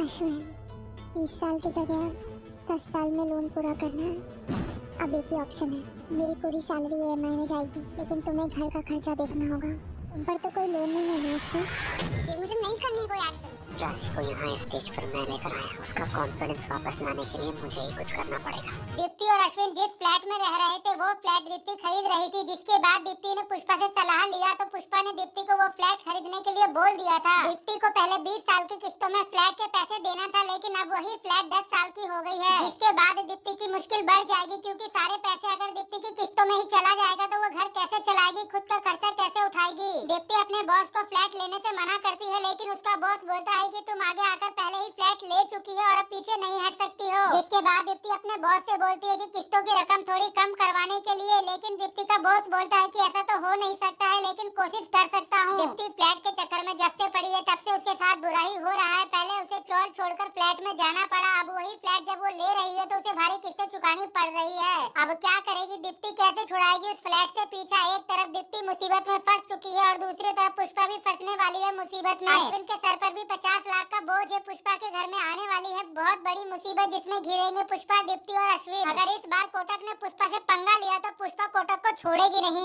अश्विन, 20 साल की जगह 10 साल में लोन पूरा करना है। अब एक ही ऑप्शन है, मेरी पूरी सैलरी ईएमआई में जाएगी, लेकिन तुम्हें घर का खर्चा देखना होगा। तुम पर तो कोई लोन नहीं है ना अश्विन? जी मुझे नहीं करनी कोई एक्शन। राशि को यहाँ स्टेज पर मैं लेकर आया, उसका कॉन्फिडेंस वापस लाने के लिए मुझे ही कुछ करना पड़ेगा। दीप्ति और अश्विन जिस फ्लैट में रह रहे थे वो फ्लैट दीप्ति खरीद रही थी, जिसके बाद दीप्ति ने पुष्पा से सलाह लिया तो पुष्पा ने दीप्ति को वो फ्लैट खरीदने के लिए बोल दिया था। दीप्ति को पहले 20 साल की किस्तों में फ्लैट के पैसे देना था, लेकिन अब वही फ्लैट 10 साल की हो गई है, जिसके बाद दीप्ति की मुश्किल बढ़ जाएगी, क्योंकि सारे पैसे अगर दीप्ति की किस्तों में ही चला जाएगा तो वो घर कैसे चलाएगी, खुद का खर्चा कैसे उठाएगी। दीप्ति अपने बॉस को फ्लैट लेने से मना करती है, लेकिन उसका बॉस बोलता है कि तुम आगे आकर पहले ही फ्लैट ले चुकी है और अब पीछे नहीं हट सकती हो। जिसके बाद दीप्ति अपने बॉस से बोलती है कि किस्तों की रकम थोड़ी कम करवाने के लिए, लेकिन दीप्ति का बॉस बोलता है कि ऐसा तो हो नहीं सकता है, लेकिन कोशिश कर सकता हूँ। दीप्ति फ्लैट के चक्कर में जब से पड़ी है तब से उसके साथ बुराई हो रहा है। पहले उसे चौल छोड़कर फ्लैट में जाना पड़ा, अब वही फ्लैट जब वो ले रही है तो उसे भारी किस्तें चुकानी पड़ रही है। अब क्या करेगी दीप्ति, कैसे छुड़ाएगी उस फ्लैट से पीछा? एक तरफ दीप्ति मुसीबत में फंस चुकी है और दूसरी तरफ पुष्पा भी फंसने वाली है मुसीबत में। अश्विन के सर पर भी 50 लाख का बोझ है, पुष्पा के घर में आने वाली है बहुत बड़ी मुसीबत, जिसमें घिरेंगे पुष्पा, दीप्ति और अश्विन। अगर इस बार कोटक ने पुष्पा से पंगा लिया तो पुष्पा कोटक को छोड़ेगी नहीं।